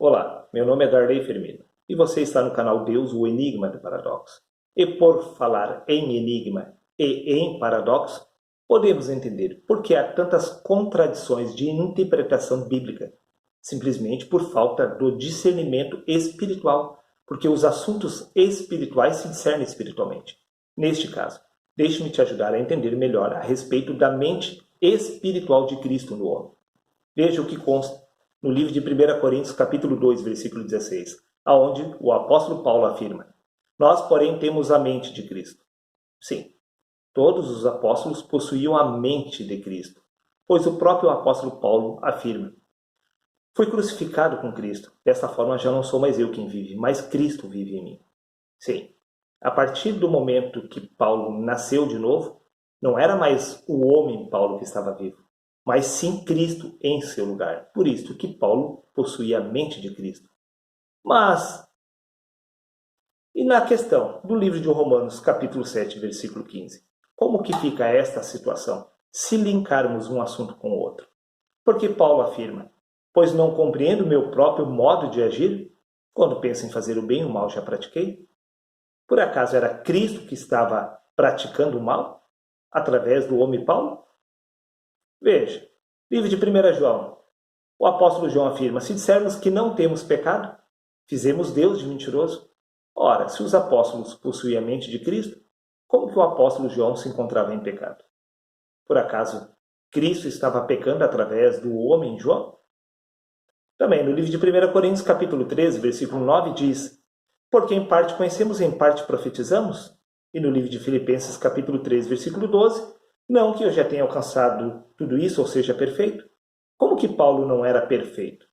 Olá, meu nome é Darley Firmino e você está no canal Deus, o Enigma do Paradoxo. E por falar em enigma e em paradoxo, podemos entender por que há tantas contradições de interpretação bíblica, simplesmente por falta do discernimento espiritual, porque os assuntos espirituais se discernem espiritualmente. Neste caso, deixe-me te ajudar a entender melhor a respeito da mente espiritual de Cristo no homem. Veja o que consta no livro de 1 Coríntios, capítulo 2, versículo 16, aonde o apóstolo Paulo afirma: Nós, porém, temos a mente de Cristo. Sim, todos os apóstolos possuíam a mente de Cristo, pois o próprio apóstolo Paulo afirma: Fui crucificado com Cristo, desta forma já não sou mais eu quem vive, mas Cristo vive em mim. Sim, a partir do momento que Paulo nasceu de novo, não era mais o homem Paulo que estava vivo, mas sim Cristo em seu lugar. Por isso que Paulo possuía a mente de Cristo. Mas, e na questão do livro de Romanos, capítulo 7, versículo 15? Como que fica esta situação, se linkarmos um assunto com o outro? Porque Paulo afirma: Pois não compreendo o meu próprio modo de agir? Quando penso em fazer o bem, o mal já pratiquei? Por acaso era Cristo que estava praticando o mal, através do homem Paulo? Veja, livro de 1 João. O apóstolo João afirma: Se dissermos que não temos pecado, fizemos Deus de mentiroso. Ora, se os apóstolos possuíam a mente de Cristo, como que o apóstolo João se encontrava em pecado? Por acaso, Cristo estava pecando através do homem João? Também no livro de 1 Coríntios, capítulo 13, versículo 9, diz: Porque em parte conhecemos e em parte profetizamos. E no livro de Filipenses, capítulo 3, versículo 12, não que eu já tenha alcançado tudo isso, ou seja, perfeito. Como que Paulo não era perfeito?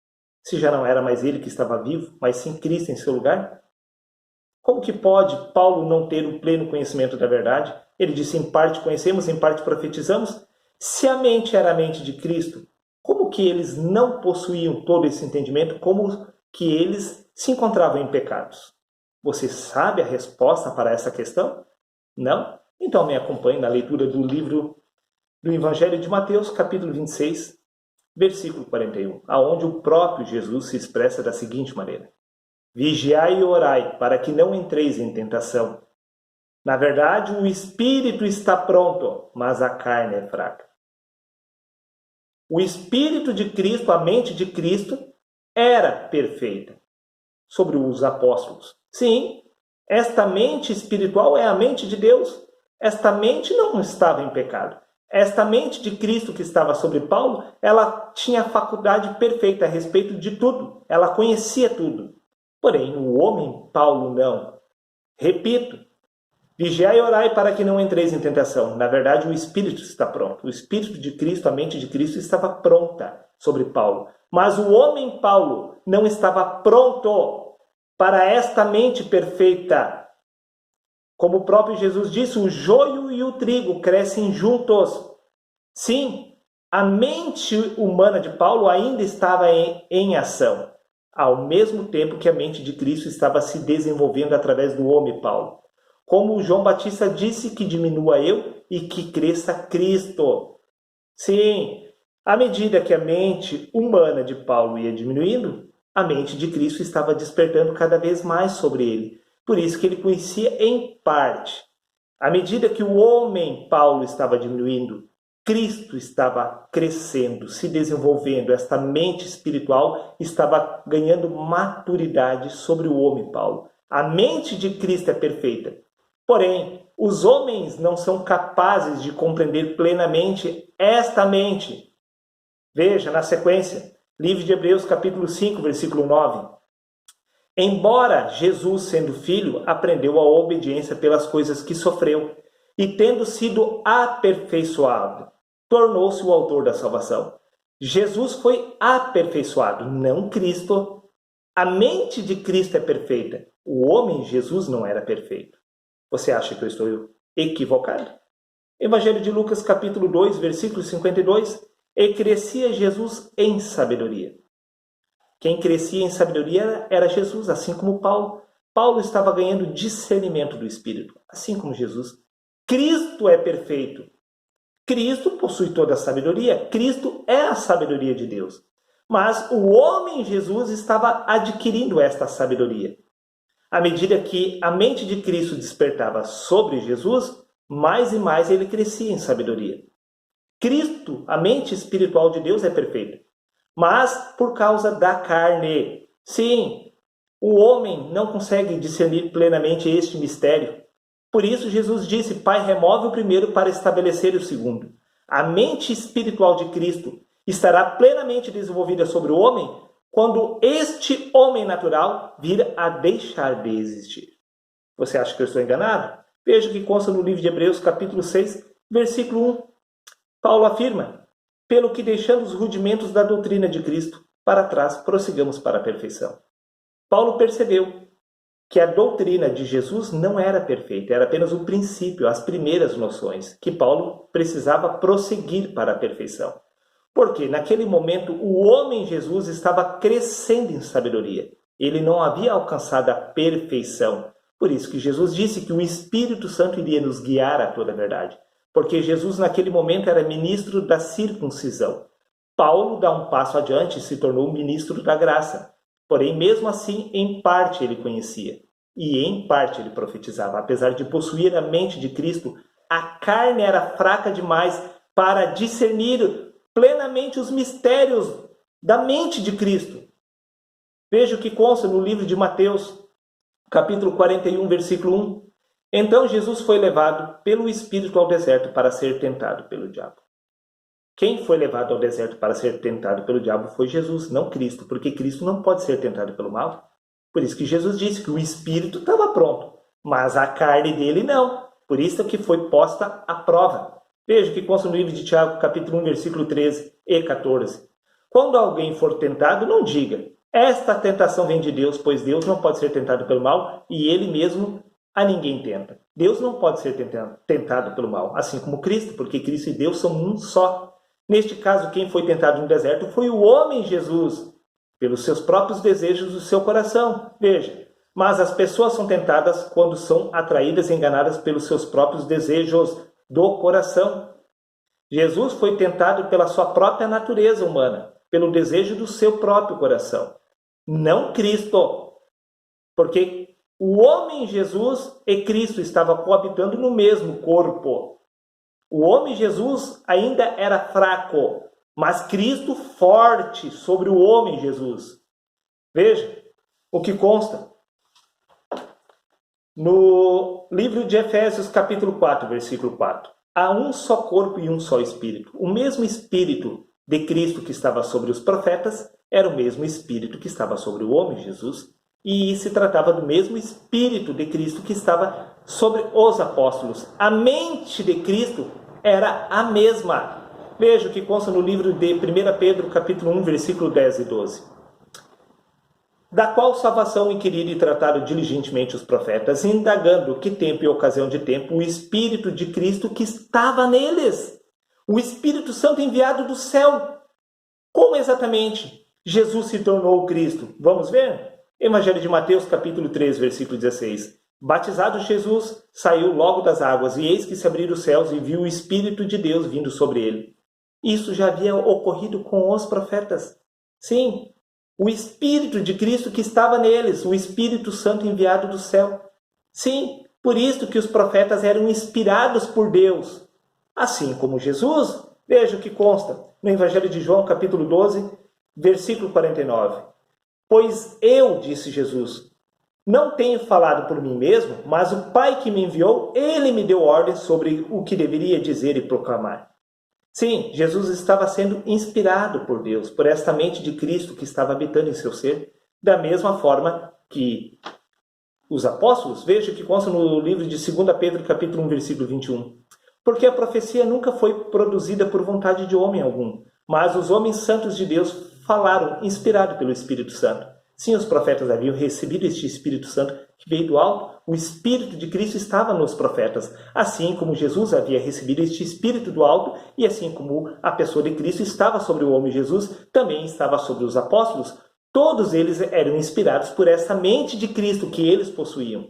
Se já não era mais ele que estava vivo, mas sim Cristo em seu lugar? Como que pode Paulo não ter o pleno conhecimento da verdade? Ele disse: em parte conhecemos, em parte profetizamos. Se a mente era a mente de Cristo, como que eles não possuíam todo esse entendimento? Como que eles se encontravam em pecados? Você sabe a resposta para essa questão? Não? Então me acompanhe na leitura do livro do Evangelho de Mateus, capítulo 26, versículo 41, aonde o próprio Jesus se expressa da seguinte maneira: Vigiai e orai, para que não entreis em tentação. Na verdade, o espírito está pronto, mas a carne é fraca. O espírito de Cristo, a mente de Cristo, era perfeita sobre os apóstolos. Sim, esta mente espiritual é a mente de Deus. Esta mente não estava em pecado. Esta mente de Cristo que estava sobre Paulo, ela tinha a faculdade perfeita a respeito de tudo. Ela conhecia tudo. Porém, o homem Paulo não. Repito, vigiai e orai para que não entreis em tentação. Na verdade, o Espírito está pronto. O Espírito de Cristo, a mente de Cristo estava pronta sobre Paulo. Mas o homem Paulo não estava pronto para esta mente perfeita. Como o próprio Jesus disse, o joio e o trigo crescem juntos. Sim, a mente humana de Paulo ainda estava em ação, ao mesmo tempo que a mente de Cristo estava se desenvolvendo através do homem Paulo. Como João Batista disse, que diminua eu e que cresça Cristo. Sim, à medida que a mente humana de Paulo ia diminuindo, a mente de Cristo estava despertando cada vez mais sobre ele. Por isso que ele conhecia em parte. À medida que o homem Paulo estava diminuindo, Cristo estava crescendo, se desenvolvendo. Esta mente espiritual estava ganhando maturidade sobre o homem Paulo. A mente de Cristo é perfeita. Porém, os homens não são capazes de compreender plenamente esta mente. Veja na sequência, livro de Hebreus, capítulo 5, versículo 9. Embora Jesus, sendo filho, aprendeu a obediência pelas coisas que sofreu, e tendo sido aperfeiçoado, tornou-se o autor da salvação. Jesus foi aperfeiçoado, não Cristo. A mente de Cristo é perfeita. O homem Jesus não era perfeito. Você acha que eu estou equivocado? Evangelho de Lucas, capítulo 2, versículo 52. E crescia Jesus em sabedoria. Quem crescia em sabedoria era Jesus, assim como Paulo. Paulo estava ganhando discernimento do Espírito, assim como Jesus. Cristo é perfeito. Cristo possui toda a sabedoria. Cristo é a sabedoria de Deus. Mas o homem Jesus estava adquirindo esta sabedoria. À medida que a mente de Cristo despertava sobre Jesus, mais e mais ele crescia em sabedoria. Cristo, a mente espiritual de Deus é perfeita, mas por causa da carne. Sim, o homem não consegue discernir plenamente este mistério. Por isso Jesus disse: Pai, remove o primeiro para estabelecer o segundo. A mente espiritual de Cristo estará plenamente desenvolvida sobre o homem quando este homem natural vir a deixar de existir. Você acha que eu estou enganado? Veja o que consta no livro de Hebreus, capítulo 6, versículo 1. Paulo afirma: pelo que, deixando os rudimentos da doutrina de Cristo para trás, prossigamos para a perfeição. Paulo percebeu que a doutrina de Jesus não era perfeita, era apenas o princípio, as primeiras noções, que Paulo precisava prosseguir para a perfeição. Porque naquele momento o homem Jesus estava crescendo em sabedoria. Ele não havia alcançado a perfeição. Por isso que Jesus disse que o Espírito Santo iria nos guiar a toda a verdade. Porque Jesus naquele momento era ministro da circuncisão. Paulo dá um passo adiante e se tornou ministro da graça. Porém, mesmo assim, em parte ele conhecia. E em parte ele profetizava. Apesar de possuir a mente de Cristo, a carne era fraca demais para discernir plenamente os mistérios da mente de Cristo. Veja o que consta no livro de Mateus, capítulo 41, versículo 1. Então Jesus foi levado pelo Espírito ao deserto para ser tentado pelo diabo. Quem foi levado ao deserto para ser tentado pelo diabo foi Jesus, não Cristo, porque Cristo não pode ser tentado pelo mal. Por isso que Jesus disse que o Espírito estava pronto, mas a carne dele não. Por isso que foi posta à prova. Veja o que consta no livro de Tiago, capítulo 1, versículo 13 e 14. Quando alguém for tentado, não diga: esta tentação vem de Deus, pois Deus não pode ser tentado pelo mal e ele mesmo a ninguém tenta. Deus não pode ser tentado pelo mal, assim como Cristo, porque Cristo e Deus são um só. Neste caso, quem foi tentado no deserto foi o homem Jesus, pelos seus próprios desejos do seu coração. Veja, mas as pessoas são tentadas quando são atraídas e enganadas pelos seus próprios desejos do coração. Jesus foi tentado pela sua própria natureza humana, pelo desejo do seu próprio coração, não Cristo. Porque o homem Jesus e Cristo estavam coabitando no mesmo corpo. O homem Jesus ainda era fraco, mas Cristo forte sobre o homem Jesus. Veja o que consta no livro de Efésios, capítulo 4, versículo 4. Há um só corpo e um só Espírito. O mesmo Espírito de Cristo que estava sobre os profetas era o mesmo Espírito que estava sobre o homem Jesus. E se tratava do mesmo Espírito de Cristo que estava sobre os apóstolos. A mente de Cristo era a mesma. Veja o que consta no livro de 1 Pedro, capítulo 1, versículo 10 e 12. Da qual salvação inquiriram e trataram diligentemente os profetas, indagando que tempo e ocasião de tempo o Espírito de Cristo que estava neles. O Espírito Santo enviado do céu. Como exatamente Jesus se tornou Cristo? Vamos ver? Evangelho de Mateus, capítulo 3, versículo 16. Batizado Jesus, saiu logo das águas, e eis que se abriram os céus e viu o Espírito de Deus vindo sobre ele. Isso já havia ocorrido com os profetas. Sim, o Espírito de Cristo que estava neles, o Espírito Santo enviado do céu. Sim, por isso que os profetas eram inspirados por Deus. Assim como Jesus, veja o que consta no Evangelho de João, capítulo 12, versículo 49. Pois eu, disse Jesus, não tenho falado por mim mesmo, mas o Pai que me enviou, ele me deu ordem sobre o que deveria dizer e proclamar. Sim, Jesus estava sendo inspirado por Deus, por esta mente de Cristo que estava habitando em seu ser, da mesma forma que os apóstolos. Veja que consta no livro de 2 Pedro, capítulo 1, versículo 21. Porque a profecia nunca foi produzida por vontade de homem algum, mas os homens santos de Deus falaram, inspirado pelo Espírito Santo. Sim, os profetas haviam recebido este Espírito Santo que veio do alto. O Espírito de Cristo estava nos profetas, assim como Jesus havia recebido este Espírito do alto, e assim como a pessoa de Cristo estava sobre o homem Jesus, também estava sobre os apóstolos. Todos eles eram inspirados por essa mente de Cristo que eles possuíam.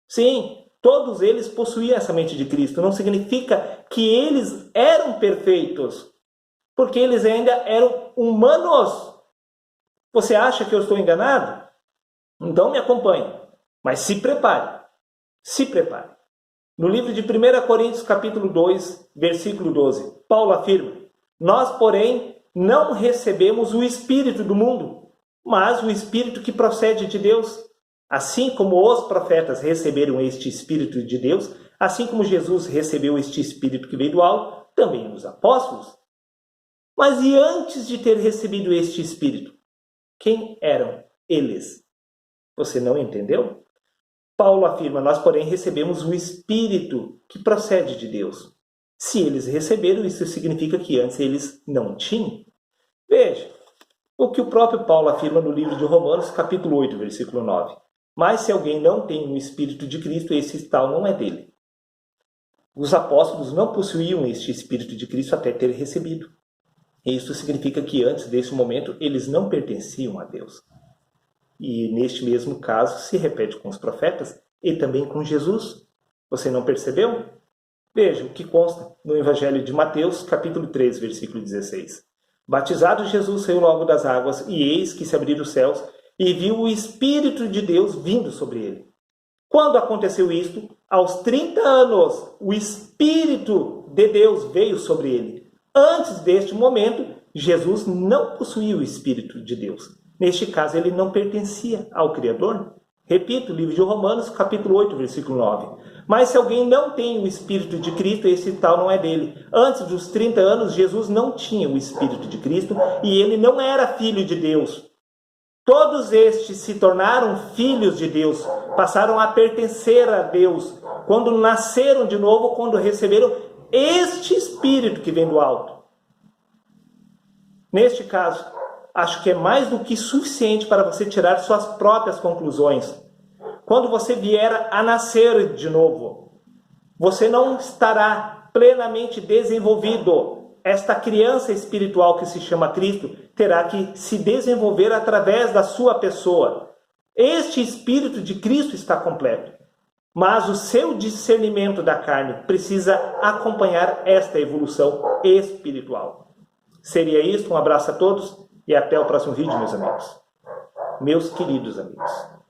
Sim, todos eles possuíam essa mente de Cristo. Não significa que eles eram perfeitos, porque eles ainda eram humanos. Você acha que eu estou enganado? Então me acompanhe, mas se prepare. Se prepare. No livro de 1 Coríntios, capítulo 2, versículo 12, Paulo afirma: nós, porém, não recebemos o Espírito do mundo, mas o Espírito que procede de Deus. Assim como os profetas receberam este Espírito de Deus, assim como Jesus recebeu este Espírito que veio do alto, também os apóstolos. Mas e antes de ter recebido este Espírito? Quem eram eles? Você não entendeu? Paulo afirma: nós, porém, recebemos o Espírito que procede de Deus. Se eles receberam, isso significa que antes eles não tinham. Veja o que o próprio Paulo afirma no livro de Romanos, capítulo 8, versículo 9. Mas se alguém não tem o Espírito de Cristo, esse tal não é dele. Os apóstolos não possuíam este Espírito de Cristo até ter recebido. Isso significa que antes desse momento eles não pertenciam a Deus. E neste mesmo caso se repete com os profetas e também com Jesus. Você não percebeu? Veja o que consta no Evangelho de Mateus, capítulo 3, versículo 16. Batizado Jesus saiu logo das águas, e eis que se abriram os céus, e viu o Espírito de Deus vindo sobre ele. Quando aconteceu isto? Aos 30 anos, o Espírito de Deus veio sobre ele. Antes deste momento, Jesus não possuía o Espírito de Deus. Neste caso, ele não pertencia ao Criador. Repito, livro de Romanos, capítulo 8, versículo 9. Mas se alguém não tem o Espírito de Cristo, esse tal não é dele. Antes dos 30 anos, Jesus não tinha o Espírito de Cristo e ele não era filho de Deus. Todos estes se tornaram filhos de Deus, passaram a pertencer a Deus, quando nasceram de novo, quando receberam este Espírito que vem do alto. Neste caso, acho que é mais do que suficiente para você tirar suas próprias conclusões. Quando você vier a nascer de novo, você não estará plenamente desenvolvido. Esta criança espiritual que se chama Cristo terá que se desenvolver através da sua pessoa. Este Espírito de Cristo está completo, mas o seu discernimento da carne precisa acompanhar esta evolução espiritual. Seria isso? Um abraço a todos e até o próximo vídeo, meus amigos. Meus queridos amigos.